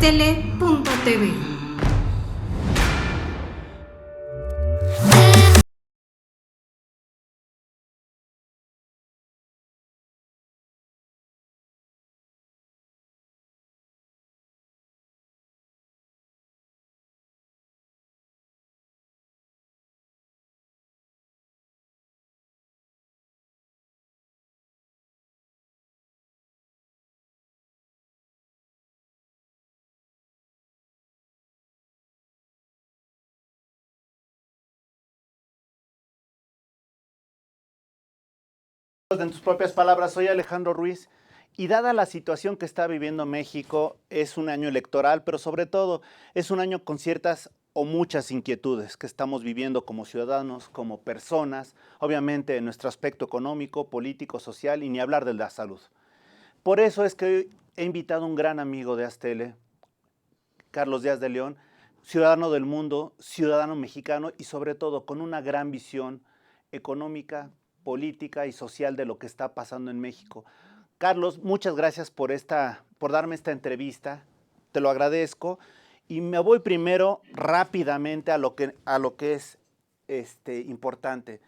astele.tv. En tus propias palabras, soy Alejandro Ruiz y dada la situación que está viviendo México, es un año electoral, pero sobre todo es un año con ciertas o muchas inquietudes que estamos viviendo como ciudadanos, como personas, obviamente en nuestro aspecto económico, político, social y ni hablar de la salud. Por eso es que hoy he invitado a un gran amigo de Astele, Carlos Díaz de León, ciudadano del mundo, ciudadano mexicano y sobre todo con una gran visión económica, política y social de lo que está pasando en México. Carlos, muchas gracias por darme esta entrevista, te lo agradezco y me voy primero rápidamente a lo que es importante.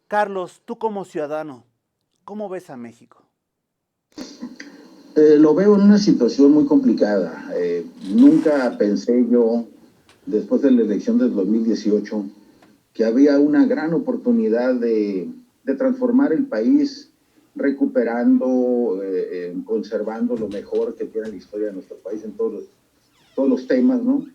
Carlos, tú como ciudadano, ¿cómo ves a México? Lo veo en una situación muy complicada. Nunca pensé yo, después de la elección del 2018, que había una gran oportunidad de transformar el país, recuperando, conservando lo mejor que tiene la historia de nuestro país en todos los temas, ¿no?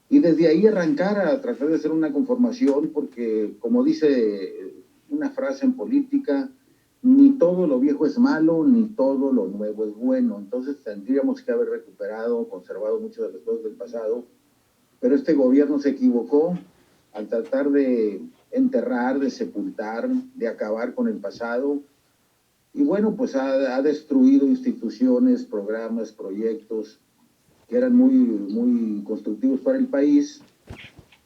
Y desde ahí arrancar a tratar de hacer una conformación, porque como dice una frase en política, ni todo lo viejo es malo, ni todo lo nuevo es bueno. Entonces tendríamos que haber recuperado, conservado muchas de las cosas del pasado, pero este gobierno se equivocó al tratar de enterrar, de sepultar, de acabar con el pasado. Y bueno, pues ha destruido instituciones, programas, proyectos que eran muy constructivos para el país,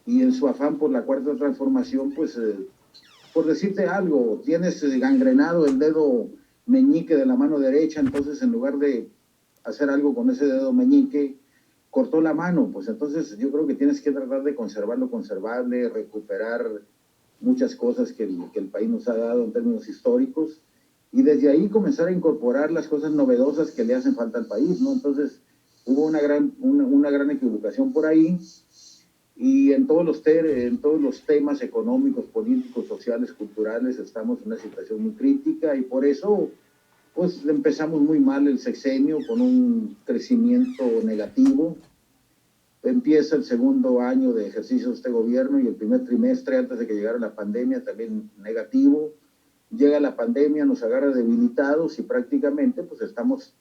y en su afán por la cuarta transformación, pues, por decirte algo, tienes gangrenado el dedo meñique de la mano derecha, entonces en lugar de hacer algo con ese dedo meñique, cortó la mano. Pues entonces yo creo que tienes que tratar de conservar lo conservable, recuperar muchas cosas que el país nos ha dado en términos históricos, y desde ahí comenzar a incorporar las cosas novedosas que le hacen falta al país, ¿no? Entonces hubo una gran equivocación por ahí, y en todos los temas económicos, políticos, sociales, culturales, estamos en una situación muy crítica, y por eso pues empezamos muy mal el sexenio con un crecimiento negativo. Empieza el segundo año de ejercicio de este gobierno y el primer trimestre, antes de que llegara la pandemia, también negativo. Llega la pandemia, nos agarra debilitados y prácticamente pues estamos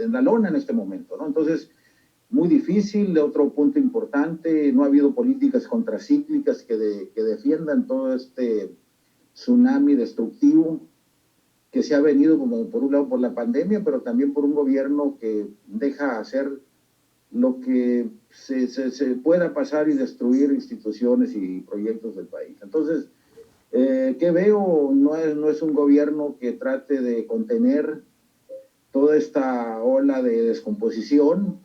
en la lona en este momento, ¿no? Entonces, muy difícil. Otro punto importante, no ha habido políticas contracíclicas que defiendan todo este tsunami destructivo que se ha venido, como por un lado por la pandemia, pero también por un gobierno que deja hacer lo que se pueda pasar y destruir instituciones y proyectos del país. Entonces, ¿qué veo? No es un gobierno que trate de contener toda esta ola de descomposición,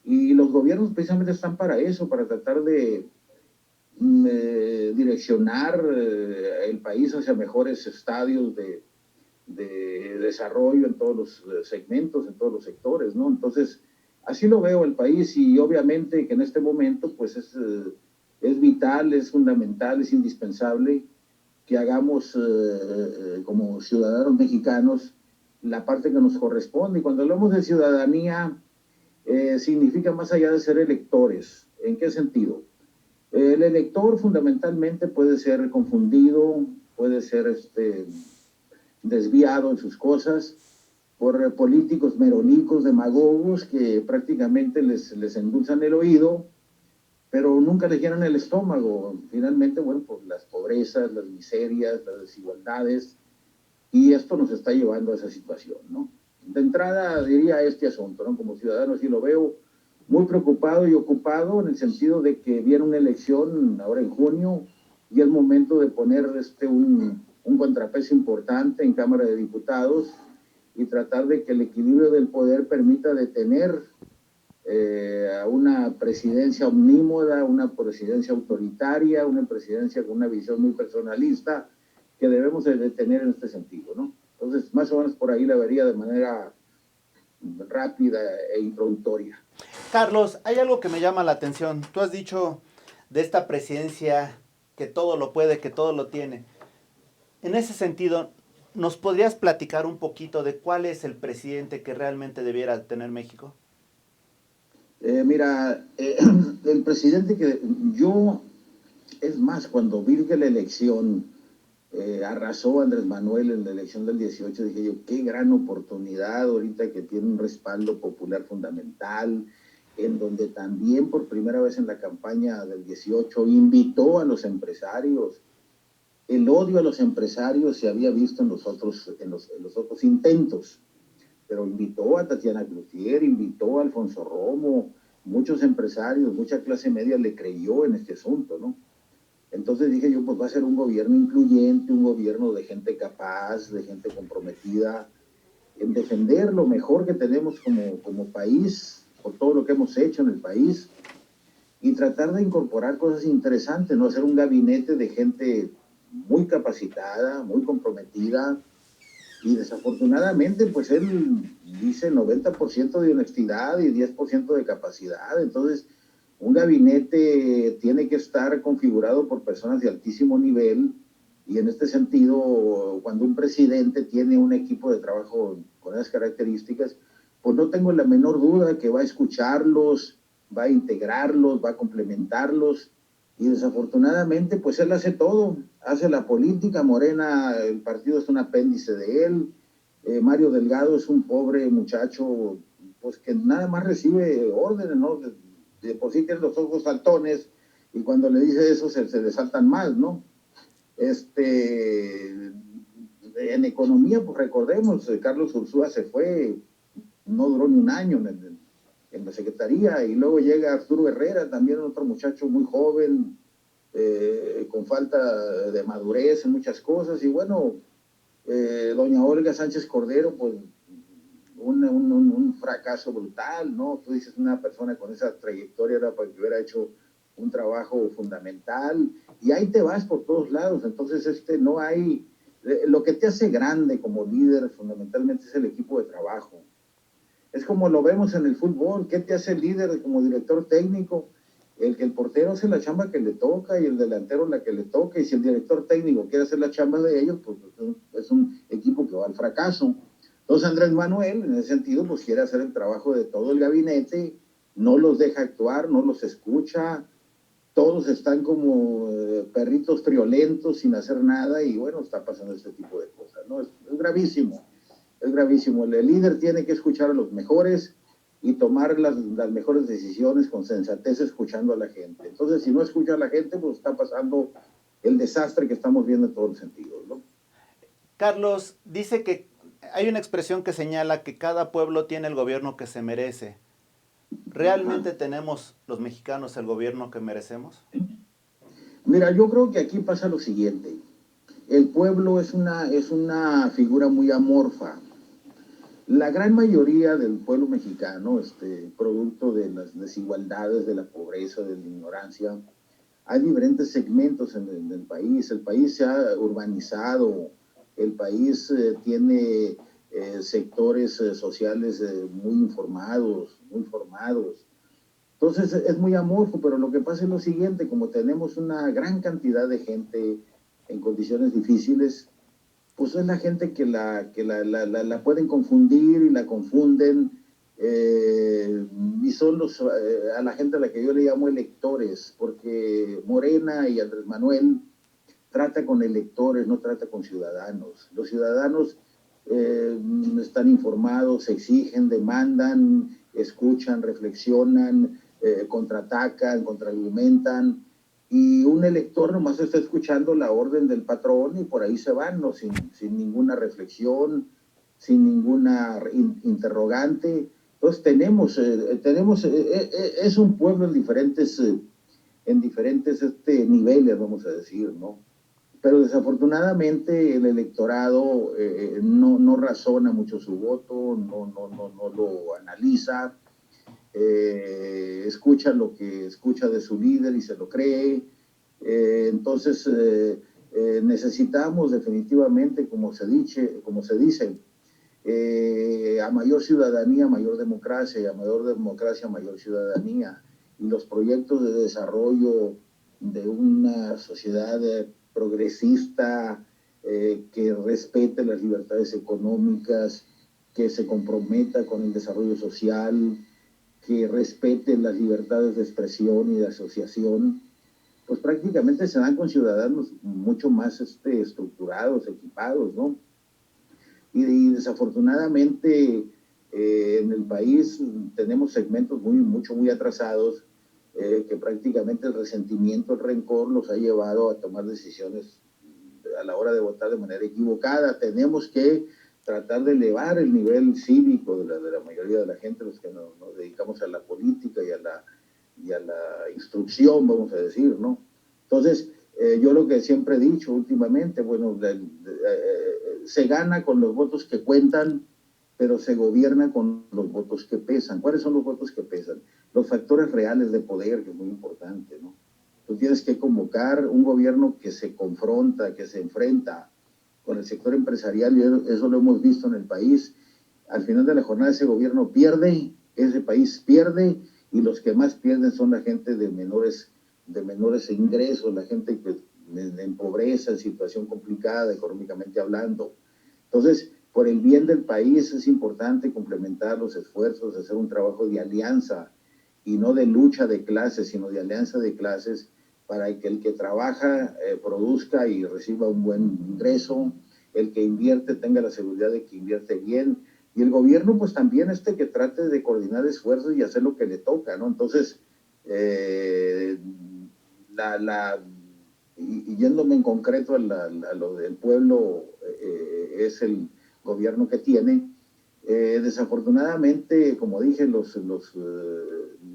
y los gobiernos precisamente están para eso, para tratar de direccionar el país hacia mejores estadios de desarrollo en todos los segmentos, en todos los sectores, ¿no? Entonces, así lo veo el país, y obviamente que en este momento pues es vital, es fundamental, es indispensable que hagamos como ciudadanos mexicanos la parte que nos corresponde. Y cuando hablamos de ciudadanía, significa más allá de ser electores. ¿En qué sentido? El elector fundamentalmente puede ser confundido, puede ser desviado en sus cosas por políticos merolicos, demagogos, que prácticamente les endulzan el oído, pero nunca les llenan el estómago. Finalmente, bueno, por las pobrezas, las miserias, las desigualdades, y esto nos está llevando a esa situación, ¿no? De entrada diría este asunto, ¿no? Como ciudadano sí lo veo muy preocupado y ocupado, en el sentido de que viene una elección ahora en junio y es momento de poner un contrapeso importante en Cámara de Diputados y tratar de que el equilibrio del poder permita detener a una presidencia omnímoda, una presidencia autoritaria, una presidencia con una visión muy personalista que debemos de tener en este sentido, ¿no? Entonces, más o menos por ahí la vería de manera rápida e introductoria. Carlos, hay algo que me llama la atención. Tú has dicho de esta presidencia que todo lo puede, que todo lo tiene. En ese sentido, ¿nos podrías platicar un poquito de cuál es el presidente que realmente debiera tener México? Mira, el presidente que yo, es más, cuando vi que la elección arrasó Andrés Manuel en la elección del 18, dije yo, qué gran oportunidad ahorita que tiene un respaldo popular fundamental, en donde también por primera vez en la campaña del 18 invitó a los empresarios. El odio a los empresarios se había visto en los otros intentos, pero invitó a Tatiana Cloutier, invitó a Alfonso Romo, muchos empresarios, mucha clase media le creyó en este asunto, ¿no? Entonces dije yo, pues va a ser un gobierno incluyente, un gobierno de gente capaz, de gente comprometida en defender lo mejor que tenemos como país, por todo lo que hemos hecho en el país, y tratar de incorporar cosas interesantes, ¿no? Hacer un gabinete de gente muy capacitada, muy comprometida, y desafortunadamente, pues él dice 90% de honestidad y 10% de capacidad. Entonces, un gabinete tiene que estar configurado por personas de altísimo nivel y en este sentido, cuando un presidente tiene un equipo de trabajo con esas características, pues no tengo la menor duda que va a escucharlos, va a integrarlos, va a complementarlos y desafortunadamente pues él hace todo, hace la política, Morena, el partido es un apéndice de él, Mario Delgado es un pobre muchacho pues que nada más recibe órdenes, ¿no? De por sí tiene los ojos saltones y cuando le dice eso se le saltan más, ¿no? En economía, pues recordemos, Carlos Ursúa se fue, no duró ni un año en la secretaría y luego llega Arturo Herrera, también otro muchacho muy joven, con falta de madurez en muchas cosas y bueno, doña Olga Sánchez Cordero, pues un fracaso brutal, ¿no? Tú dices, una persona con esa trayectoria era para que hubiera hecho un trabajo fundamental y ahí te vas por todos lados, entonces no hay, lo que te hace grande como líder fundamentalmente es el equipo de trabajo. Es como lo vemos en el fútbol, ¿qué te hace líder como director técnico? El que el portero hace la chamba que le toca y el delantero la que le toca, y si el director técnico quiere hacer la chamba de ellos, pues es un equipo que va al fracaso. Entonces Andrés Manuel, en ese sentido, pues quiere hacer el trabajo de todo el gabinete, no los deja actuar, no los escucha, todos están como perritos friolentos sin hacer nada y bueno, está pasando este tipo de cosas, ¿no? Es gravísimo, es gravísimo. El líder tiene que escuchar a los mejores y tomar las mejores decisiones con sensatez escuchando a la gente. Entonces, si no escucha a la gente, pues está pasando el desastre que estamos viendo en todos los sentidos, ¿no? Carlos, dice que hay una expresión que señala que cada pueblo tiene el gobierno que se merece. ¿Realmente Ajá. tenemos los mexicanos el gobierno que merecemos? Mira, yo creo que aquí pasa lo siguiente. El pueblo es una figura muy amorfa. La gran mayoría del pueblo mexicano, producto de las desigualdades, de la pobreza, de la ignorancia, hay diferentes segmentos en el país. El país se ha urbanizado, el país tiene sectores sociales muy informados, muy formados. Entonces es muy amorfo, pero lo que pasa es lo siguiente, como tenemos una gran cantidad de gente en condiciones difíciles, pues es la gente que la pueden confundir y la confunden, y son a la gente a la que yo le llamo electores, porque Morena y Andrés Manuel trata con electores, no trata con ciudadanos. Los ciudadanos están informados, exigen, demandan, escuchan, reflexionan, contraatacan, contraargumentan, y un elector nomás está escuchando la orden del patrón y por ahí se van, ¿no? Sin ninguna reflexión, sin ninguna interrogante. Entonces es un pueblo en diferentes niveles, vamos a decir, ¿no? Pero desafortunadamente el electorado no razona mucho su voto, no lo analiza, escucha lo que escucha de su líder y se lo cree. Entonces, necesitamos definitivamente, como se dice, a mayor ciudadanía, mayor democracia, y a mayor democracia, mayor ciudadanía. Y los proyectos de desarrollo de una sociedad progresista, que respete las libertades económicas, que se comprometa con el desarrollo social, que respete las libertades de expresión y de asociación, pues prácticamente se dan con ciudadanos mucho más estructurados, equipados, ¿no? Y desafortunadamente en el país tenemos segmentos muy atrasados, que prácticamente el resentimiento, el rencor los ha llevado a tomar decisiones a la hora de votar de manera equivocada. Tenemos que tratar de elevar el nivel cívico de la mayoría de la gente, los que nos dedicamos a la política y a la instrucción, vamos a decir, ¿no? Entonces, yo lo que siempre he dicho últimamente, bueno, se gana con los votos que cuentan, pero se gobierna con los votos que pesan. ¿Cuáles son los votos que pesan? Los factores reales de poder, que es muy importante, ¿no? Tú tienes que convocar un gobierno que se confronta, que se enfrenta con el sector empresarial, y eso lo hemos visto en el país. Al final de la jornada ese gobierno pierde, ese país pierde, y los que más pierden son la gente de menores ingresos, la gente que en pobreza, en situación complicada económicamente hablando. Entonces, por el bien del país es importante complementar los esfuerzos, hacer un trabajo de alianza y no de lucha de clases, sino de alianza de clases, para que el que trabaja produzca y reciba un buen ingreso, el que invierte tenga la seguridad de que invierte bien, y el gobierno pues también que trate de coordinar esfuerzos y hacer lo que le toca, ¿no? Entonces, y yéndome en concreto a lo del pueblo, es el gobierno que tiene. Desafortunadamente, como dije,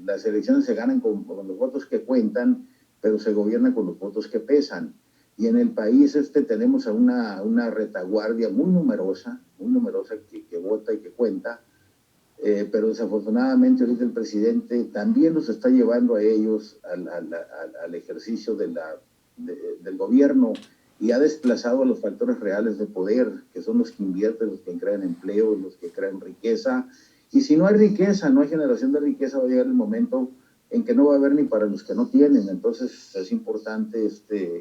las elecciones se ganan con los votos que cuentan, pero se gobierna con los votos que pesan. Y en el país tenemos a una retaguardia muy numerosa que vota y que cuenta, pero desafortunadamente ahorita el presidente también los está llevando a ellos al ejercicio del gobierno, y ha desplazado a los factores reales de poder, que son los que invierten, los que crean empleo, los que crean riqueza. Y si no hay riqueza, no hay generación de riqueza, va a llegar el momento en que no va a haber ni para los que no tienen. Entonces es importante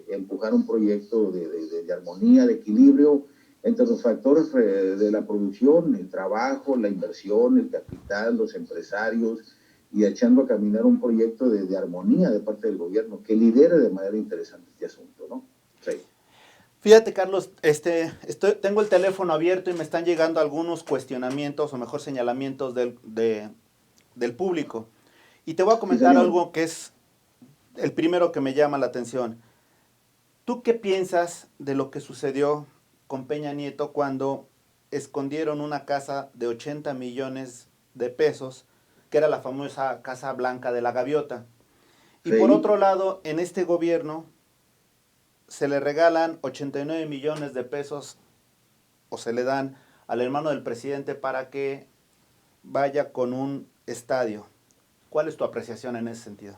empujar un proyecto de armonía, de equilibrio entre los factores de la producción, el trabajo, la inversión, el capital, los empresarios, y echando a caminar un proyecto de armonía de parte del gobierno que lidere de manera interesante este asunto, ¿no? Sí. Fíjate, Carlos, tengo el teléfono abierto y me están llegando algunos cuestionamientos o mejor señalamientos del público. Y te voy a comentar algo que es el primero que me llama la atención. ¿Tú qué piensas de lo que sucedió con Peña Nieto cuando escondieron una casa de 80 millones de pesos, que era la famosa Casa Blanca de la Gaviota? Y por otro lado, en este gobierno se le regalan 89 millones de pesos o se le dan al hermano del presidente para que vaya con un estadio. ¿Cuál es tu apreciación en ese sentido?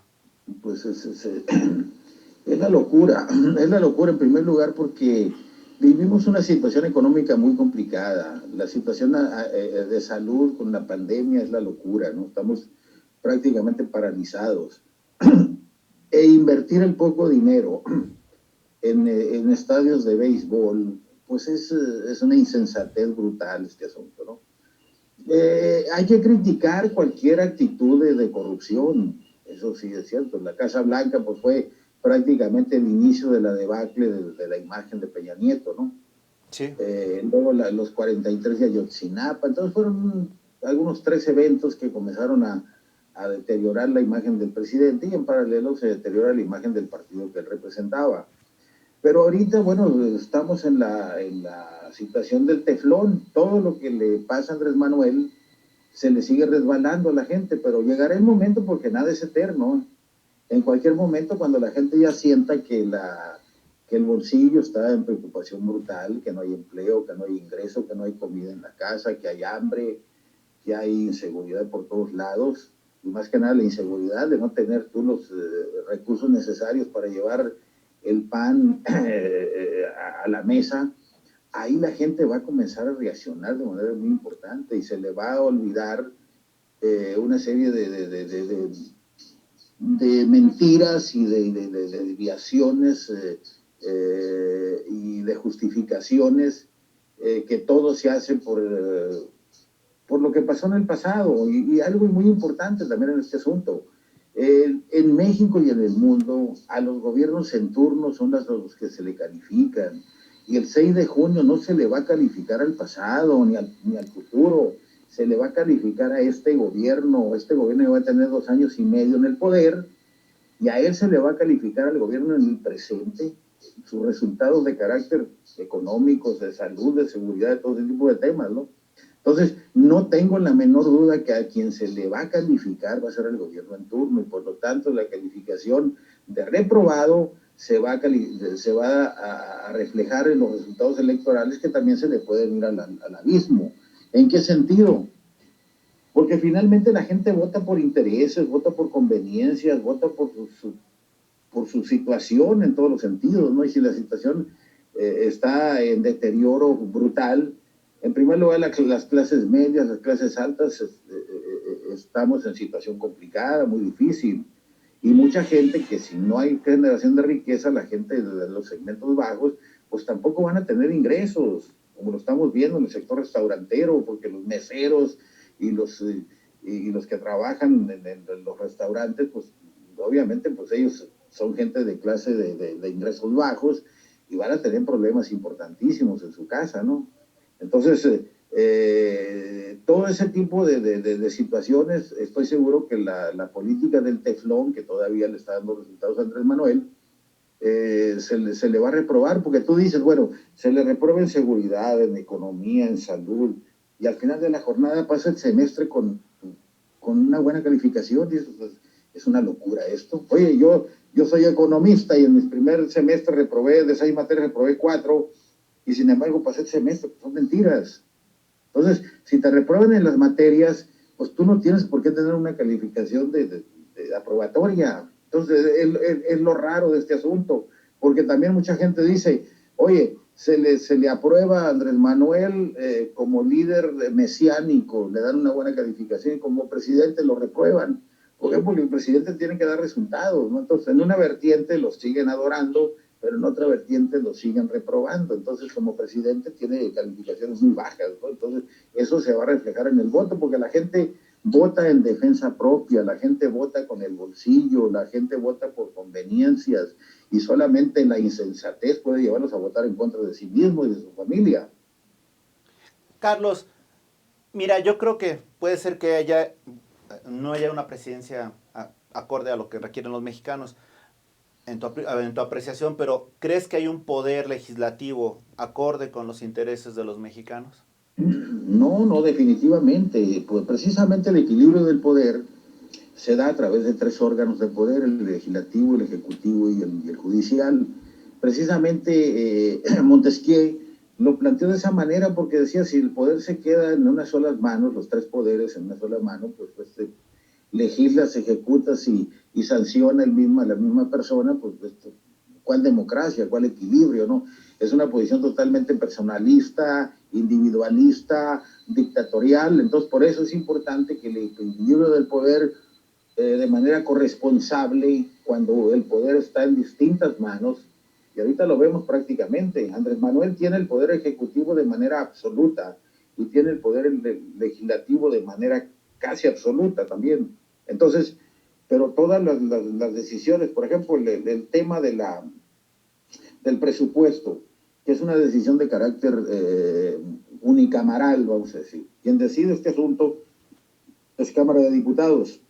Pues es la locura, es la locura en primer lugar porque vivimos una situación económica muy complicada. La situación de salud con la pandemia es la locura, ¿no? Estamos prácticamente paralizados. E invertir el poco dinero en estadios de béisbol, pues es una insensatez brutal este asunto, ¿no? Hay que criticar cualquier actitud de corrupción, eso sí es cierto. La Casa Blanca pues fue prácticamente el inicio de la debacle de la imagen de Peña Nieto, ¿no? Sí. Luego los 43 de Ayotzinapa, entonces fueron algunos 3 eventos que comenzaron a deteriorar la imagen del presidente, y en paralelo se deteriora la imagen del partido que él representaba. Pero ahorita, bueno, estamos en la situación del teflón. Todo lo que le pasa a Andrés Manuel se le sigue resbalando a la gente, pero llegará el momento, porque nada es eterno. En cualquier momento, cuando la gente ya sienta que el bolsillo está en preocupación brutal, que no hay empleo, que no hay ingreso, que no hay comida en la casa, que hay hambre, que hay inseguridad por todos lados, y más que nada la inseguridad de no tener tú los recursos necesarios para llevar el pan a la mesa, ahí la gente va a comenzar a reaccionar de manera muy importante y se le va a olvidar una serie de mentiras y de desviaciones y de justificaciones que todo se hace por lo que pasó en el pasado. Y algo muy importante también en este asunto. En México y en el mundo, a los gobiernos en turno son los que se le califican. Y el 6 de junio no se le va a calificar al pasado ni al futuro. Se le va a calificar a este gobierno. Este gobierno va a tener 2 años y medio en el poder y a él se le va a calificar al gobierno en el presente sus resultados de carácter económicos, de salud, de seguridad, de todo ese tipo de temas, ¿no? Entonces, no tengo la menor duda que a quien se le va a calificar va a ser el gobierno en turno y por lo tanto la calificación de reprobado se va a reflejar en los resultados electorales que también se le pueden ir al abismo. ¿En qué sentido? Porque finalmente la gente vota por intereses, vota por conveniencias, vota por su situación en todos los sentidos, ¿no? Y si la situación está en deterioro brutal, en primer lugar las clases medias, las clases altas, estamos en situación complicada, muy difícil. Y mucha gente que si no hay generación de riqueza, la gente de los segmentos bajos, pues tampoco van a tener ingresos, como lo estamos viendo en el sector restaurantero, porque los meseros y los que trabajan en los restaurantes, pues obviamente pues ellos son gente de clase de ingresos bajos y van a tener problemas importantísimos en su casa, ¿no? Entonces, todo ese tipo de situaciones, estoy seguro que la política del teflón, que todavía le está dando resultados a Andrés Manuel, se le va a reprobar, porque tú dices, bueno, se le reprueba en seguridad, en economía, en salud, y al final de la jornada pasa el semestre con una buena calificación, y eso es una locura esto. Oye, yo soy economista y en mi primer semestre reprobé, de 6 materias reprobé 4, y sin embargo pasé el semestre, pues son mentiras. Entonces, si te reprueban en las materias, pues tú no tienes por qué tener una calificación de aprobatoria. Entonces, es lo raro de este asunto, porque también mucha gente dice, oye, se le aprueba a Andrés Manuel como líder mesiánico, le dan una buena calificación y como presidente lo reprueban. ¿Por qué? Porque el presidente tiene que dar resultados, ¿no? Entonces, en una vertiente los siguen adorando, pero en otra vertiente lo siguen reprobando. Entonces, como presidente tiene calificaciones muy bajas, ¿no? Entonces, eso se va a reflejar en el voto, porque la gente vota en defensa propia, la gente vota con el bolsillo, la gente vota por conveniencias y solamente la insensatez puede llevarlos a votar en contra de sí mismo y de su familia. Carlos, mira, yo creo que puede ser que no haya una presidencia acorde a lo que requieren los mexicanos en tu apreciación, pero ¿crees que hay un poder legislativo acorde con los intereses de los mexicanos? No, no, definitivamente. Pues precisamente el equilibrio del poder se da a través de 3 órganos de poder, el legislativo, el ejecutivo y el judicial. Precisamente Montesquieu lo planteó de esa manera porque decía, si el poder se queda en unas solas manos, los 3 poderes en una sola mano, pues legisla, se ejecuta y sanciona la misma persona, pues ¿cuál democracia? ¿Cuál equilibrio? ¿No? Es una posición totalmente personalista, individualista, dictatorial. Entonces, por eso es importante que el equilibrio del poder de manera corresponsable, cuando el poder está en distintas manos, y ahorita lo vemos prácticamente. Andrés Manuel tiene el poder ejecutivo de manera absoluta y tiene el poder legislativo de manera casi absoluta también. Entonces, pero todas las decisiones, por ejemplo, el tema del presupuesto, que es una decisión de carácter unicameral, vamos a decir. Quien decide este asunto es Cámara de Diputados.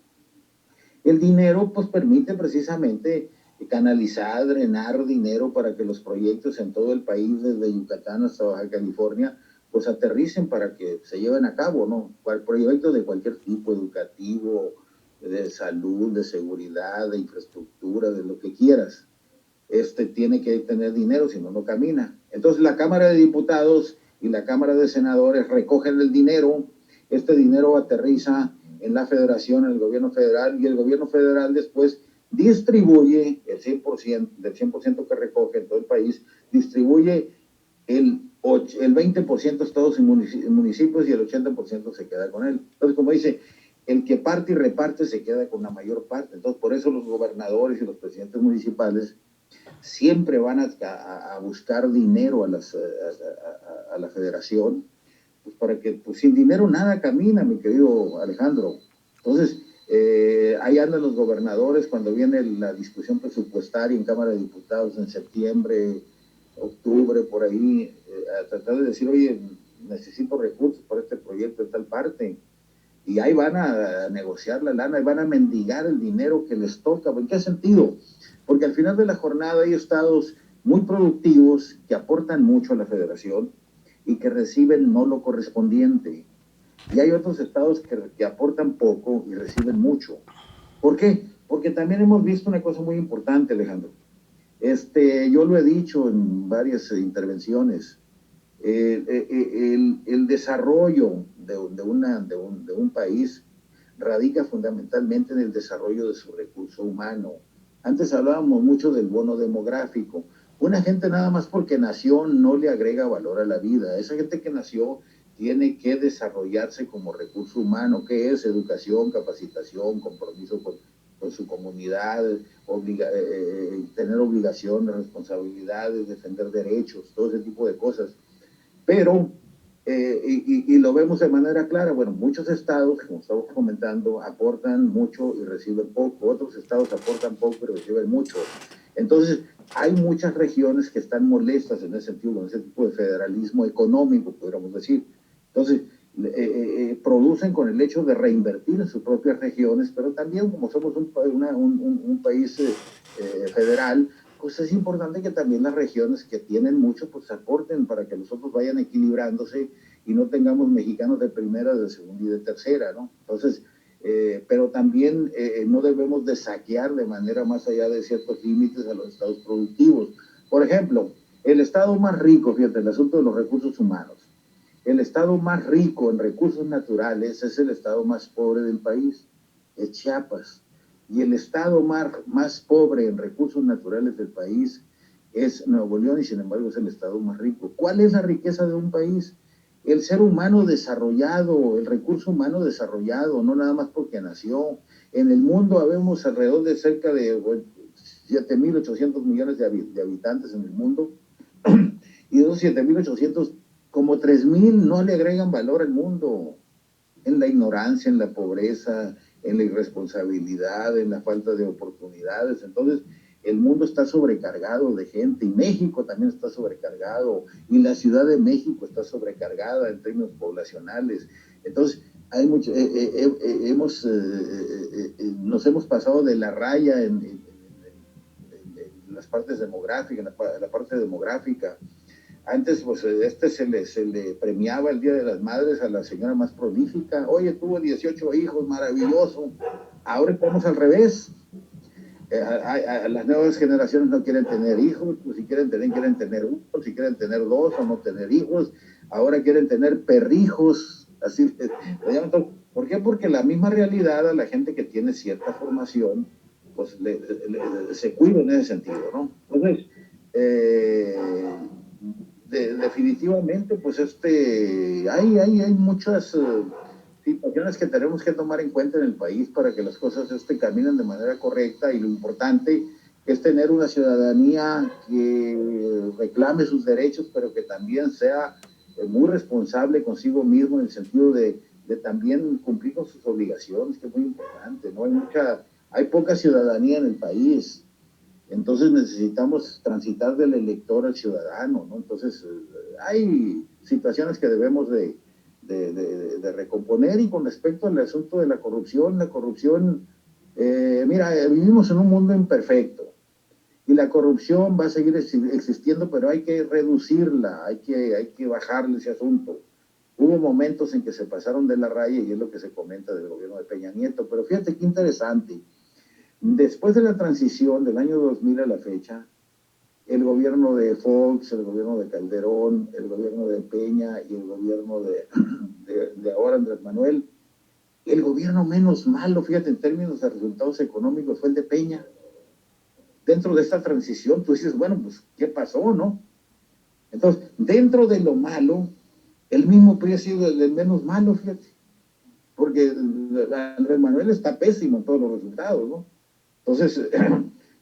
El dinero pues permite precisamente canalizar, drenar dinero para que los proyectos en todo el país, desde Yucatán hasta Baja California, pues aterricen para que se lleven a cabo, ¿no? Proyectos de cualquier tipo, educativo, de salud, de seguridad, de infraestructura, de lo que quieras. Tiene que tener dinero, si no, no camina. Entonces la Cámara de Diputados y la Cámara de Senadores recogen el dinero, este dinero aterriza en la federación, en el gobierno federal, y el gobierno federal después distribuye el 100%, del 100% que recoge en todo el país, distribuye el 20% a estados y municipios y el 80% se queda con él. Entonces, como dice, el que parte y reparte se queda con la mayor parte. Entonces, por eso los gobernadores y los presidentes municipales siempre van a buscar dinero a la federación, pues para que pues, sin dinero nada camina, mi querido Alejandro. Entonces, ahí andan los gobernadores cuando viene la discusión presupuestaria en Cámara de Diputados en septiembre, octubre, por ahí, a tratar de decir, oye, necesito recursos para este proyecto de tal parte. Y ahí van a negociar la lana, y van a mendigar el dinero que les toca. ¿En qué sentido? Porque al final de la jornada hay estados muy productivos que aportan mucho a la federación y que reciben no lo correspondiente. Y hay otros estados que aportan poco y reciben mucho. ¿Por qué? Porque también hemos visto una cosa muy importante, Alejandro. Yo lo he dicho en varias intervenciones. El desarrollo de un país radica fundamentalmente en el desarrollo de su recurso humano. Antes hablábamos mucho del bono demográfico. Una gente nada más porque nació no le agrega valor a la vida. Esa gente que nació tiene que desarrollarse como recurso humano, que es educación, capacitación, compromiso con su comunidad, tener obligaciones, responsabilidades, defender derechos, todo ese tipo de cosas. Pero, y lo vemos de manera clara, bueno, muchos estados, como estamos comentando, aportan mucho y reciben poco, otros estados aportan poco y reciben mucho. Entonces, hay muchas regiones que están molestas en ese sentido, con ese tipo de federalismo económico, podríamos decir. Entonces, producen con el hecho de reinvertir en sus propias regiones, pero también como somos un país federal, pues es importante que también las regiones que tienen mucho, pues aporten para que los otros vayan equilibrándose y no tengamos mexicanos de primera, de segunda y de tercera, ¿no? Entonces, pero también no debemos de saquear de manera más allá de ciertos límites a los estados productivos. Por ejemplo, el estado más rico, fíjate, el asunto de los recursos humanos. El estado más rico en recursos naturales es el estado más pobre del país, es Chiapas. Y el estado más pobre en recursos naturales del país es Nuevo León y sin embargo es el estado más rico. ¿Cuál es la riqueza de un país? El ser humano desarrollado, el recurso humano desarrollado, no nada más porque nació. En el mundo habemos alrededor de cerca de 7.800 millones de habitantes en el mundo y de esos 7.800, como 3.000 no le agregan valor al mundo, en la ignorancia, en la pobreza, en la irresponsabilidad, en la falta de oportunidades. Entonces, el mundo está sobrecargado de gente y México también está sobrecargado y la Ciudad de México está sobrecargada en términos poblacionales. Entonces, hay mucho, nos hemos pasado de la raya en las partes demográficas, en la parte demográfica. Antes, pues, se le premiaba el Día de las Madres a la señora más prolífica. Oye, tuvo 18 hijos, maravilloso. Ahora estamos al revés. Las nuevas generaciones no quieren tener hijos, pues si quieren tener uno, si quieren tener dos o no tener hijos. Ahora quieren tener perrijos, así le llaman todo. ¿Por qué? Porque la misma realidad a la gente que tiene cierta formación, pues se cuida en ese sentido, ¿no? Entonces, definitivamente, pues hay muchas situaciones que tenemos que tomar en cuenta en el país para que las cosas caminen de manera correcta y lo importante es tener una ciudadanía que reclame sus derechos, pero que también sea muy responsable consigo mismo en el sentido de también cumplir con sus obligaciones, que es muy importante, ¿no? Hay poca ciudadanía en el país. Entonces necesitamos transitar del elector al ciudadano, ¿no? Entonces hay situaciones que debemos de recomponer y con respecto al asunto de la corrupción, mira, vivimos en un mundo imperfecto y la corrupción va a seguir existiendo, pero hay que reducirla, hay que bajarle ese asunto. Hubo momentos en que se pasaron de la raya y es lo que se comenta del gobierno de Peña Nieto, pero fíjate qué interesante. Después de la transición del año 2000 a la fecha, el gobierno de Fox, el gobierno de Calderón, el gobierno de Peña y el gobierno de ahora Andrés Manuel El gobierno menos malo, fíjate, en términos de resultados económicos, fue el de Peña. Dentro de esta transición, tú dices, bueno, pues, ¿qué pasó, no? Entonces, dentro de lo malo, el mismo PRI ha sido el menos malo, fíjate, porque Andrés Manuel está pésimo en todos los resultados, ¿no? Entonces,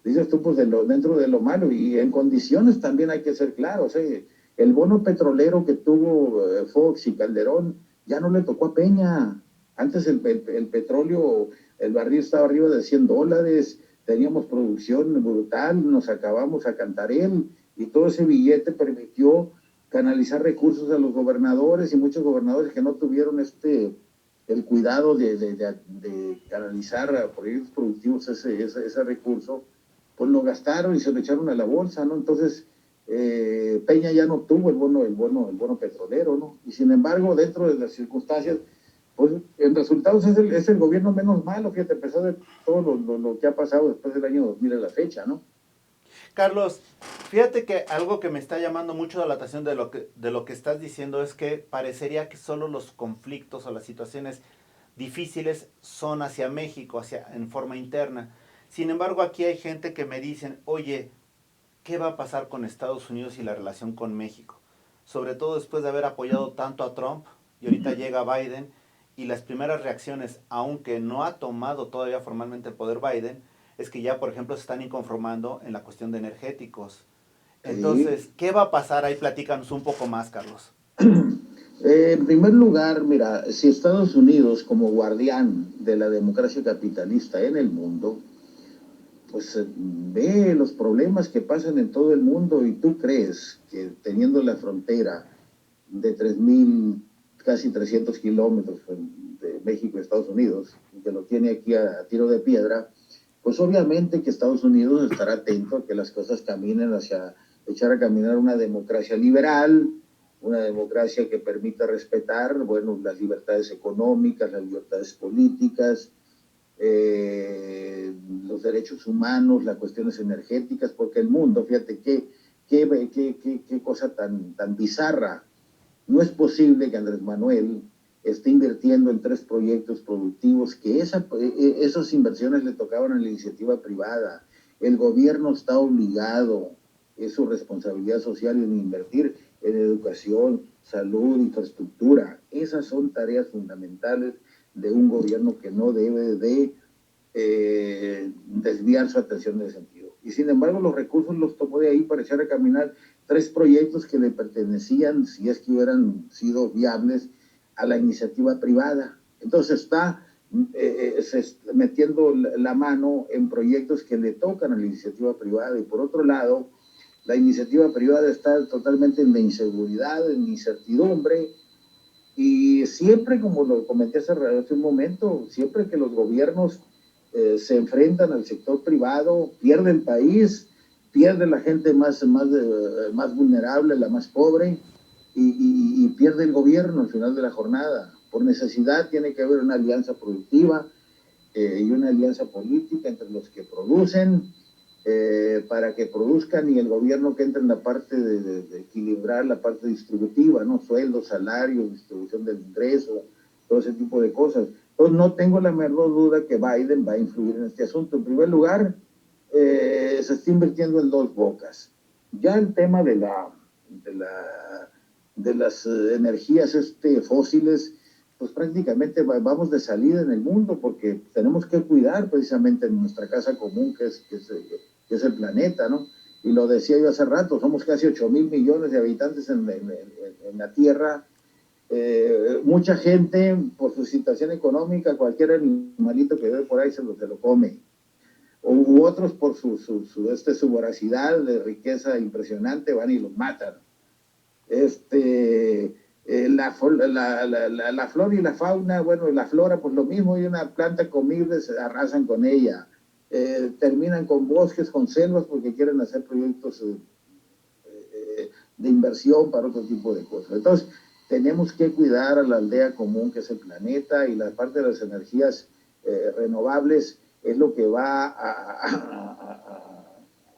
dices tú, pues dentro de lo malo, y en condiciones también hay que ser claros, ¿eh? El bono petrolero que tuvo Fox y Calderón ya no le tocó a Peña. Antes el petróleo, el barril estaba arriba de $100, teníamos producción brutal, nos acabamos a Cantarell, y todo ese billete permitió canalizar recursos a los gobernadores, y muchos gobernadores que no tuvieron el cuidado de canalizar a proyectos productivos ese recurso, pues lo gastaron y se lo echaron a la bolsa, ¿no? Entonces, Peña ya no tuvo el bono petrolero, ¿no? Y sin embargo, dentro de las circunstancias, pues en resultados es el gobierno menos malo, fíjate, a pesar de todo lo que ha pasado después del año 2000 a la fecha, ¿no? Carlos, fíjate que algo que me está llamando mucho la atención de lo que estás diciendo es que parecería que solo los conflictos o las situaciones difíciles son hacia México, en forma interna. Sin embargo, aquí hay gente que me dicen, oye, ¿qué va a pasar con Estados Unidos y la relación con México? Sobre todo después de haber apoyado tanto a Trump y ahorita llega Biden y las primeras reacciones, aunque no ha tomado todavía formalmente el poder Biden, es que ya, por ejemplo, se están inconformando en la cuestión de energéticos. Sí. Entonces, ¿qué va a pasar? Ahí platícanos un poco más, Carlos. En primer lugar, mira, si Estados Unidos, como guardián de la democracia capitalista en el mundo, pues ve los problemas que pasan en todo el mundo, y tú crees que teniendo la frontera de 3.000, casi 300 kilómetros de México a Estados Unidos, que lo tiene aquí a tiro de piedra, pues obviamente que Estados Unidos estará atento a que las cosas caminen hacia echar a caminar una democracia liberal, una democracia que permita respetar, bueno, las libertades económicas, las libertades políticas, los derechos humanos, las cuestiones energéticas, porque el mundo, fíjate qué cosa tan bizarra. No es posible que Andrés Manuel esté invirtiendo en 3 proyectos productivos, que esas inversiones le tocaban a la iniciativa privada. El gobierno está obligado, es su responsabilidad social, en invertir en educación, salud, infraestructura. Esas son tareas fundamentales de un gobierno que no debe de desviar su atención en ese sentido. Y sin embargo, los recursos los tomó de ahí para echar a caminar 3 proyectos que le pertenecían, si es que hubieran sido viables, a la iniciativa privada. Entonces metiendo la mano en proyectos que le tocan a la iniciativa privada, y por otro lado, la iniciativa privada está totalmente en la inseguridad, en la incertidumbre, y siempre, como lo comenté hace un momento, siempre que los gobiernos se enfrentan al sector privado, pierde el país, pierde la gente más vulnerable, la más pobre, y pierde el gobierno al final de la jornada. Por necesidad tiene que haber una alianza productiva y una alianza política entre los que producen, para que produzcan, y el gobierno que entra en la parte de equilibrar la parte distributiva, ¿no? Sueldos, salarios, distribución del ingreso, todo ese tipo de cosas. Entonces no tengo la menor duda que Biden va a influir en este asunto. En primer lugar, se está invirtiendo en dos bocas. Ya el tema de, la, de las energías fósiles, pues prácticamente vamos de salida en el mundo, porque tenemos que cuidar precisamente nuestra casa común, que es el planeta, ¿no? Y lo decía yo hace rato, somos casi 8.000 millones de habitantes en la Tierra. Mucha gente, por su situación económica, cualquier animalito que ve por ahí se lo come. U otros por su voracidad de riqueza impresionante, van y los matan. La flora y la fauna, bueno, la flora pues lo mismo, y una planta comible se arrasan con ella. Terminan con bosques, con selvas, porque quieren hacer proyectos de inversión para otro tipo de cosas. Entonces, tenemos que cuidar a la aldea común, que es el planeta, y la parte de las energías renovables es lo que va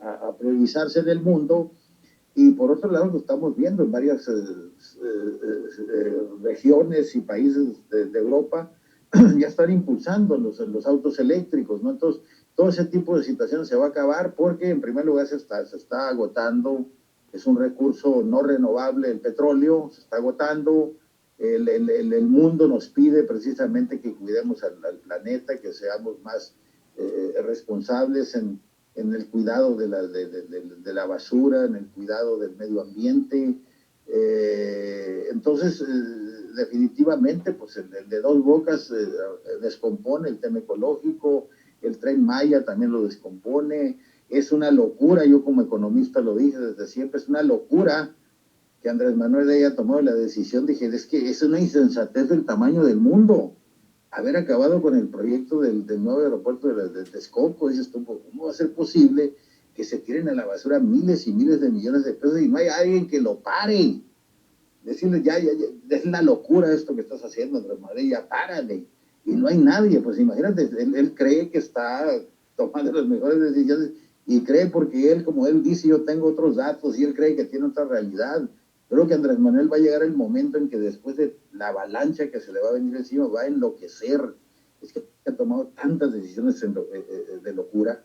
a priorizarse en el mundo. Y por otro lado, lo estamos viendo en varias regiones y países de Europa, ya están impulsando los autos eléctricos, ¿no? Entonces, todo ese tipo de situaciones se va a acabar porque, en primer lugar, se está agotando, es un recurso no renovable el petróleo, se está agotando, el mundo nos pide precisamente que cuidemos al planeta, que seamos más responsables en el cuidado de la basura, en el cuidado del medio ambiente. Entonces, definitivamente, pues el de Dos Bocas descompone el tema ecológico, el Tren Maya también lo descompone. Es una locura, yo como economista lo dije desde siempre, es una locura que Andrés Manuel haya tomado la decisión. Dije, es que es una insensatez del tamaño del mundo haber acabado con el proyecto del nuevo aeropuerto de Texcoco. Dices tú, ¿cómo va a ser posible que se tiren a la basura miles y miles de millones de pesos y no hay alguien que lo pare? Decirle, ya, es la locura esto que estás haciendo, Andrés Manuel, ya párale. Y no hay nadie, pues imagínate, él cree que está tomando las mejores decisiones y cree porque él, como él dice, yo tengo otros datos y él cree que tiene otra realidad. Creo que Andrés Manuel va a llegar el momento en que después de la avalancha que se le va a venir encima, va a enloquecer. Es que ha tomado tantas decisiones de locura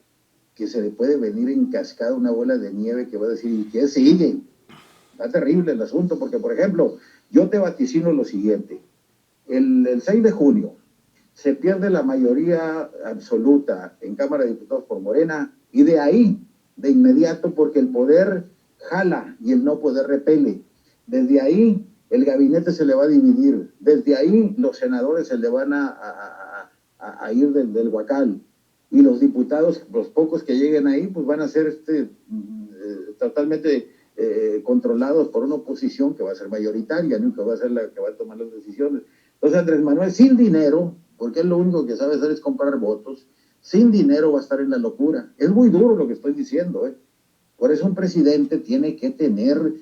que se le puede venir en cascada una bola de nieve que va a decir, ¿y qué sigue? Está terrible el asunto, porque, por ejemplo, yo te vaticino lo siguiente. El 6 de junio se pierde la mayoría absoluta en Cámara de Diputados por Morena, y de ahí, de inmediato, porque el poder jala y el no poder repele. Desde ahí, el gabinete se le va a dividir. Desde ahí, los senadores se le van a ir del Huacal. Y los diputados, los pocos que lleguen ahí, pues van a ser totalmente controlados por una oposición que va a ser mayoritaria, ¿no? Que va a ser la que va a tomar las decisiones. Entonces Andrés Manuel, sin dinero, porque él lo único que sabe hacer es comprar votos, sin dinero va a estar en la locura. Es muy duro lo que estoy diciendo, ¿eh? Por eso un presidente tiene que tener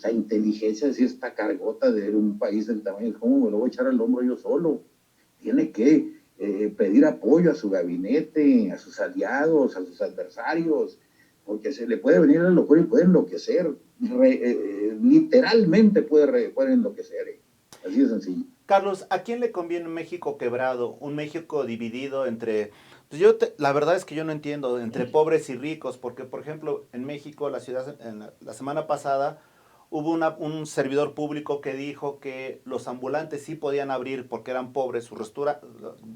la inteligencia de decir, esta cargota de un país del tamaño, ¿cómo me lo voy a echar al hombro yo solo? Tiene que pedir apoyo a su gabinete, a sus aliados, a sus adversarios, porque se le puede venir a la locura y puede enloquecer. Literalmente puede enloquecer. Así de sencillo. Carlos, ¿a quién le conviene un México quebrado, un México dividido entre... Pues la verdad es que yo no entiendo, entre pobres y ricos, porque por ejemplo en México, la ciudad, la semana pasada, hubo un servidor público que dijo que los ambulantes sí podían abrir porque eran pobres,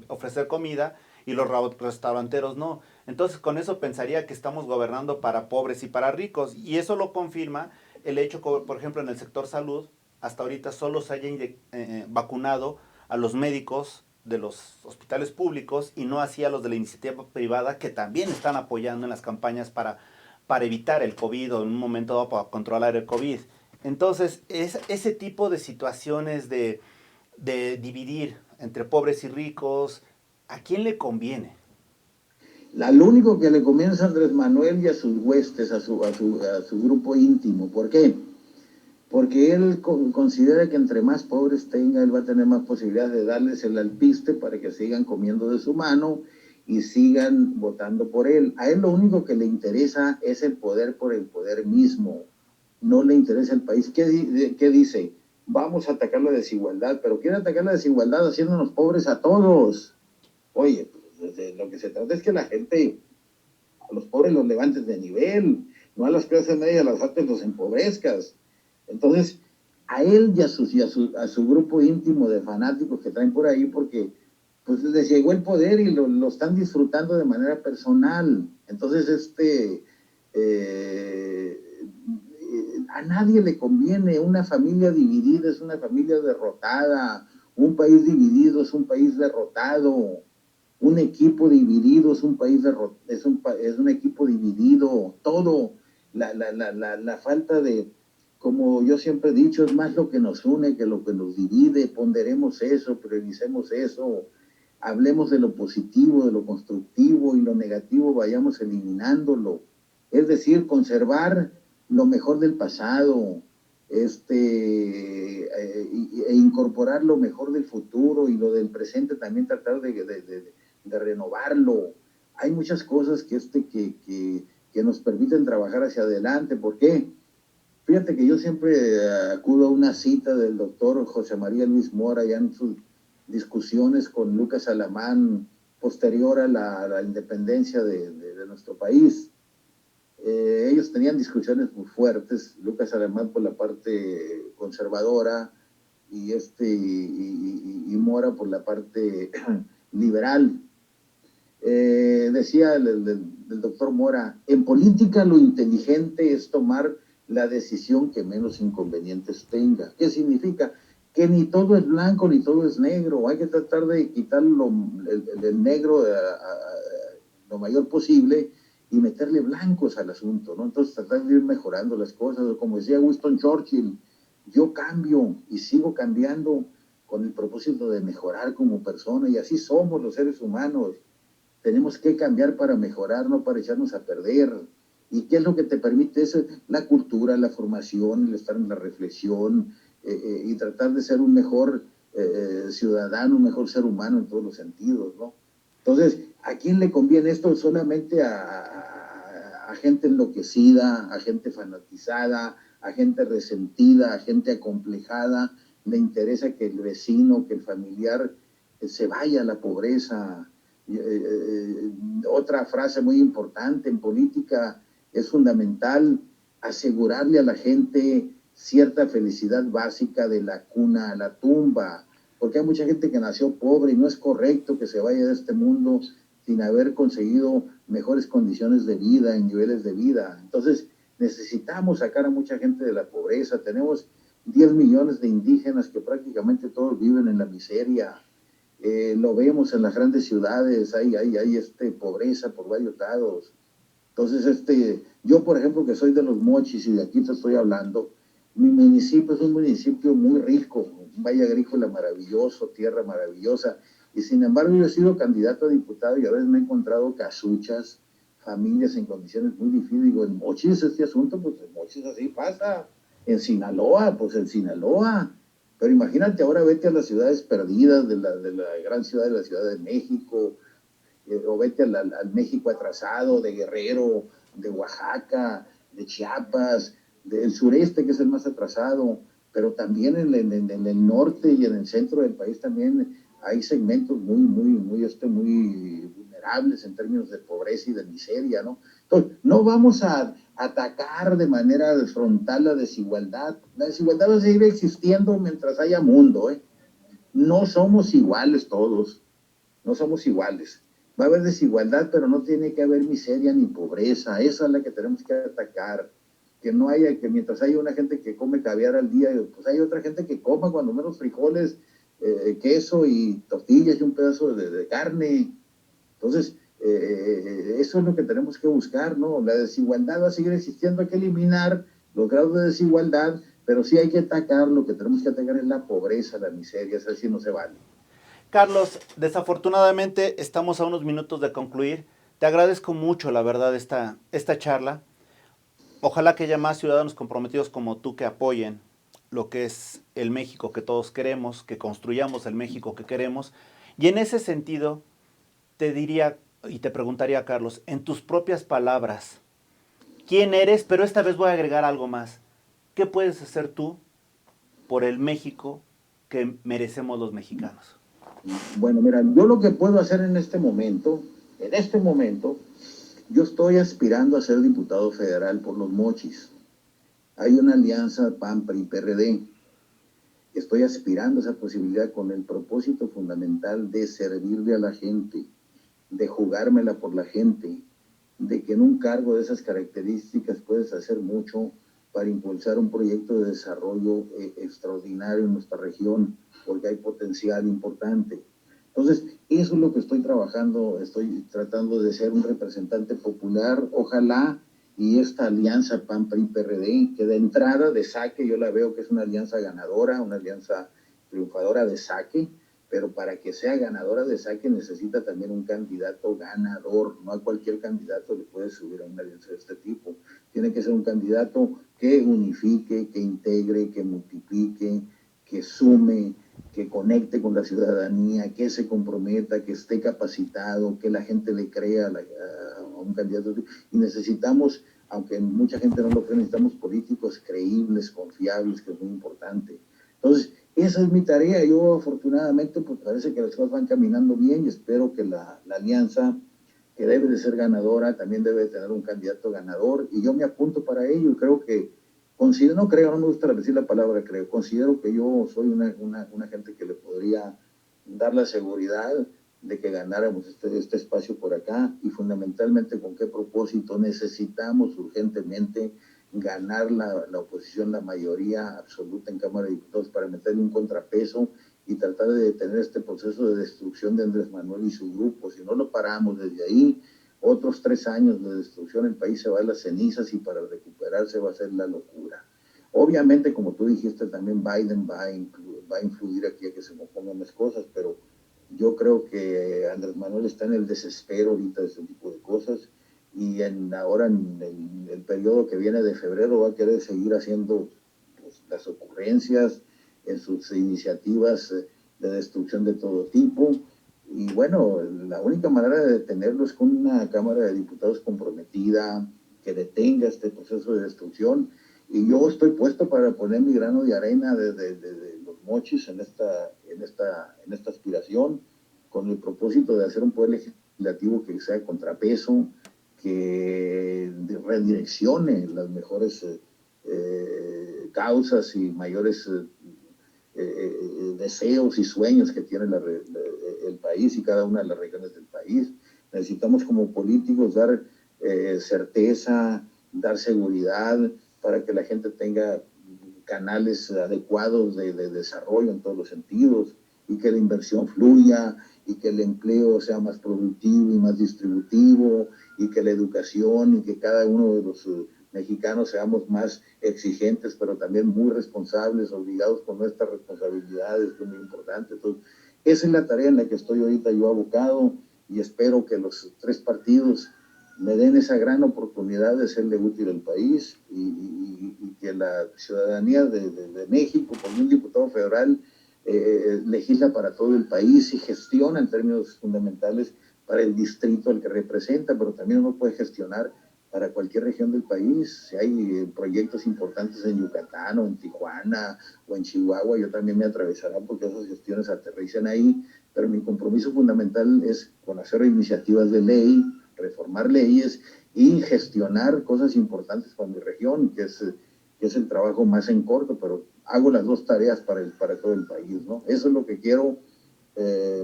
ofrecer comida, y los restauranteros no. Entonces con eso pensaría que estamos gobernando para pobres y para ricos, y eso lo confirma el hecho que, por ejemplo, en el sector salud, hasta ahorita solo se haya vacunado a los médicos de los hospitales públicos y no así a los de la iniciativa privada, que también están apoyando en las campañas para evitar el COVID o en un momento dado para controlar el COVID. Entonces, ese tipo de situaciones de dividir entre pobres y ricos, ¿a quién le conviene? Lo único que le conviene es a Andrés Manuel y a sus huestes, a su grupo íntimo. ¿Por qué? Porque él considera que entre más pobres tenga, él va a tener más posibilidades de darles el alpiste para que sigan comiendo de su mano y sigan votando por él. A él lo único que le interesa es el poder por el poder mismo. No le interesa el país. ¿Qué dice? Vamos a atacar la desigualdad, pero quiere atacar la desigualdad haciéndonos pobres a todos. Oye, pues de lo que se trata es que la gente, a los pobres los levantes de nivel, no a las clases medias, a las altas los empobrezcas. Entonces, a él y a su grupo íntimo de fanáticos que traen por ahí, porque pues les llegó el poder y lo están disfrutando de manera personal. Entonces, a nadie le conviene. Una familia dividida es una familia derrotada, un país dividido es un país derrotado, un equipo dividido es un país es un equipo dividido. Todo, la falta de, como yo siempre he dicho, es más lo que nos une que lo que nos divide. Ponderemos eso, prioricemos eso, hablemos de lo positivo, de lo constructivo, y lo negativo vayamos eliminándolo. Es decir, conservar lo mejor del pasado, e incorporar lo mejor del futuro, y lo del presente también tratar de renovarlo. Hay muchas cosas que nos permiten trabajar hacia adelante. ¿Por qué? Fíjate que yo siempre acudo a una cita del doctor José María Luis Mora, ya en sus discusiones con Lucas Alamán posterior a la independencia de nuestro país. Ellos tenían discusiones muy fuertes, Lucas Alamán por la parte conservadora y Mora por la parte liberal. Decía el doctor Mora, en política lo inteligente es tomar la decisión que menos inconvenientes tenga. ¿Qué significa? Que ni todo es blanco ni todo es negro. Hay que tratar de quitar el negro lo mayor posible y meterle blancos al asunto, ¿no? Entonces tratar de ir mejorando las cosas. Como decía Winston Churchill, yo cambio y sigo cambiando con el propósito de mejorar como persona, y así somos los seres humanos. Tenemos que cambiar para mejorar, no para echarnos a perder. ¿Y qué es lo que te permite eso? La cultura, la formación, el estar en la reflexión y tratar de ser un mejor ciudadano, un mejor ser humano en todos los sentidos, ¿no? Entonces, ¿a quién le conviene esto? Solamente a gente enloquecida, a gente fanatizada, a gente resentida, a gente acomplejada. Le interesa que el vecino, que el familiar se vaya a la pobreza. Otra frase muy importante en política: es fundamental asegurarle a la gente cierta felicidad básica de la cuna a la tumba, porque hay mucha gente que nació pobre y no es correcto que se vaya de este mundo sin haber conseguido mejores condiciones de vida, en niveles de vida. Entonces necesitamos sacar a mucha gente de la pobreza. Tenemos 10 millones de indígenas que prácticamente todos viven en la miseria. Lo vemos en las grandes ciudades, hay pobreza por varios lados. Entonces, yo, por ejemplo, que soy de Los Mochis y de aquí te estoy hablando, mi municipio es un municipio muy rico, un valle agrícola maravilloso, tierra maravillosa, y sin embargo yo he sido candidato a diputado y a veces me he encontrado casuchas, familias en condiciones muy difíciles. Digo, en Mochis este asunto, pues en Mochis así pasa, en Sinaloa, pues en Sinaloa. Pero imagínate, ahora vete a las ciudades perdidas de la gran ciudad de la Ciudad de México, o vete al México atrasado, de Guerrero, de Oaxaca, de Chiapas, del sureste, que es el más atrasado, pero también en el norte y en el centro del país también hay segmentos muy vulnerables en términos de pobreza y de miseria, ¿no? Entonces, no vamos a atacar de manera frontal la desigualdad. La desigualdad va a seguir existiendo mientras haya mundo, ¿eh? No somos iguales todos, no somos iguales. Va a haber desigualdad, pero no tiene que haber miseria ni pobreza. Esa es la que tenemos que atacar. Que no haya, que mientras haya una gente que come caviar al día, pues hay otra gente que coma cuando menos frijoles, queso y tortillas y un pedazo de carne. Entonces, eso es lo que tenemos que buscar, ¿no? La desigualdad va a seguir existiendo, hay que eliminar los grados de desigualdad, pero sí hay que atacar, lo que tenemos que atacar es la pobreza, la miseria, eso sí no se vale. Carlos, desafortunadamente estamos a unos minutos de concluir. Te agradezco mucho, la verdad, esta charla. Ojalá que haya más ciudadanos comprometidos como tú que apoyen lo que es el México que todos queremos, que construyamos el México que queremos. Y en ese sentido, te diría y te preguntaría, Carlos, en tus propias palabras, ¿quién eres? Pero esta vez voy a agregar algo más. ¿Qué puedes hacer tú por el México que merecemos los mexicanos? Bueno, mira, yo lo que puedo hacer en este momento, yo estoy aspirando a ser diputado federal por Los Mochis. Hay una alianza PAN, PRI, PRD. Estoy aspirando a esa posibilidad con el propósito fundamental de servirle a la gente, de jugármela por la gente, de que en un cargo de esas características puedes hacer mucho para impulsar un proyecto de desarrollo extraordinario en nuestra región, porque hay potencial importante. Entonces, eso es lo que estoy trabajando, estoy tratando de ser un representante popular, ojalá, y esta alianza PAN-PRI-PRD, que de entrada, de saque, yo la veo que es una alianza ganadora, una alianza triunfadora de saque, pero para que sea ganadora de saque necesita también un candidato ganador. No a cualquier candidato le puede subir a una alianza de este tipo. Tiene que ser un candidato que unifique, que integre, que multiplique, que sume, que conecte con la ciudadanía, que se comprometa, que esté capacitado, que la gente le crea a un candidato. Y necesitamos, aunque mucha gente no lo cree, necesitamos políticos creíbles, confiables, que es muy importante. Entonces, esa es mi tarea. Yo afortunadamente pues parece que las cosas van caminando bien y espero que la alianza, que debe de ser ganadora, también debe de tener un candidato ganador, y yo me apunto para ello. Creo que, no me gusta decir la palabra creo, considero que yo soy una gente que le podría dar la seguridad de que ganáramos este espacio por acá, y fundamentalmente con qué propósito. Necesitamos urgentemente ganar la oposición, la mayoría absoluta en Cámara de Diputados, para meterle un contrapeso y tratar de detener este proceso de destrucción de Andrés Manuel y su grupo. Si no lo paramos desde ahí, otros 3 años de destrucción, el país se va a las cenizas, y para recuperarse va a ser la locura. Obviamente, como tú dijiste, también Biden va a influir aquí a que se pongan las cosas, pero yo creo que Andrés Manuel está en el desespero ahorita de este tipo de cosas, y ahora en el periodo que viene de febrero va a querer seguir haciendo pues, las ocurrencias en sus iniciativas de destrucción de todo tipo. Y bueno, la única manera de detenerlo es con una Cámara de Diputados comprometida, que detenga este proceso de destrucción. Y yo estoy puesto para poner mi grano de arena de los mochis en esta aspiración, con el propósito de hacer un poder legislativo que sea contrapeso, que redireccione las mejores causas y mayores deseos y sueños que tiene el país y cada una de las regiones del país. Necesitamos como políticos dar certeza, dar seguridad, para que la gente tenga canales adecuados de desarrollo en todos los sentidos, y que la inversión fluya, y que el empleo sea más productivo y más distributivo, y que la educación, y que cada uno de los mexicanos seamos más exigentes, pero también muy responsables, obligados con nuestras responsabilidades, que es muy importante. Entonces, esa es la tarea en la que estoy ahorita yo abocado, y espero que los 3 partidos me den esa gran oportunidad de serle útil al país, y que la ciudadanía de México, con un diputado federal, legisla para todo el país y gestiona en términos fundamentales para el distrito al que representa, pero también uno puede gestionar para cualquier región del país. Si hay proyectos importantes en Yucatán o en Tijuana o en Chihuahua, yo también me atravesará porque esas gestiones aterrizan ahí, pero mi compromiso fundamental es con hacer iniciativas de ley, reformar leyes y gestionar cosas importantes para mi región, que es el trabajo más en corto, pero hago las 2 tareas para todo el país, ¿no? Eso es lo que quiero.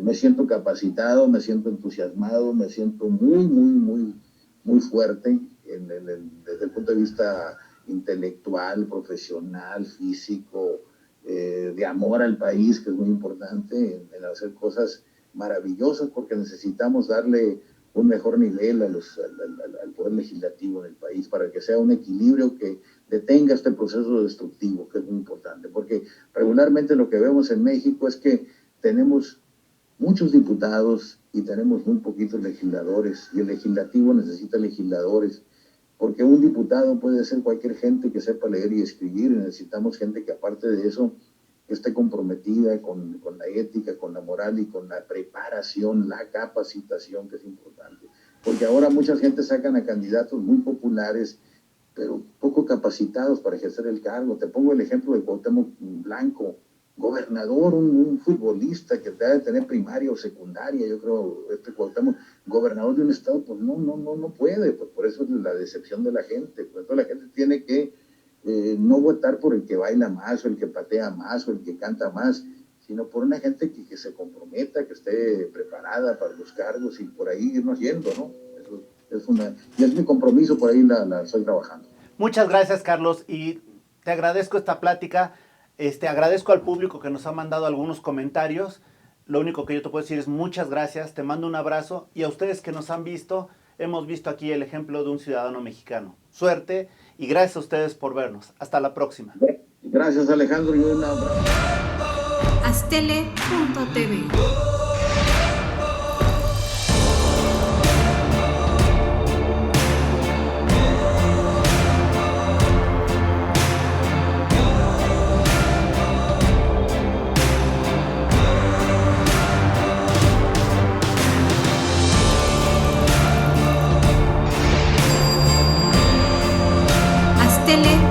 Me siento capacitado, me siento entusiasmado, me siento muy fuerte desde el punto de vista intelectual, profesional, físico, de amor al país, que es muy importante, en hacer cosas maravillosas, porque necesitamos darle un mejor nivel al poder legislativo en el país, para que sea un equilibrio que detenga este proceso destructivo, que es muy importante, porque regularmente lo que vemos en México es que tenemos muchos diputados y tenemos muy poquitos legisladores, y el legislativo necesita legisladores, porque un diputado puede ser cualquier gente que sepa leer y escribir, y necesitamos gente que, aparte de eso, que esté comprometida con la ética, con la moral y con la preparación, la capacitación, que es importante. Porque ahora mucha gente sacan a candidatos muy populares, pero poco capacitados para ejercer el cargo. Te pongo el ejemplo de Cuauhtémoc Blanco, gobernador, un futbolista que debe tener primaria o secundaria, yo creo, Cuauhtémoc, gobernador de un estado, pues no puede, pues por eso es la decepción de la gente. Pues toda la gente tiene que no votar por el que baila más, o el que patea más, o el que canta más, sino por una gente que se comprometa, que esté preparada para los cargos, y por ahí irnos yendo, ¿no? Eso es mi compromiso, por ahí la estoy trabajando. Muchas gracias, Carlos, y te agradezco esta plática. Agradezco al público que nos ha mandado algunos comentarios. Lo único que yo te puedo decir es muchas gracias, te mando un abrazo, y a ustedes que nos han visto, hemos visto aquí el ejemplo de un ciudadano mexicano. Suerte, y gracias a ustedes por vernos. Hasta la próxima. Gracias, Alejandro, y un abrazo. Aztele.tv. Aztele.tv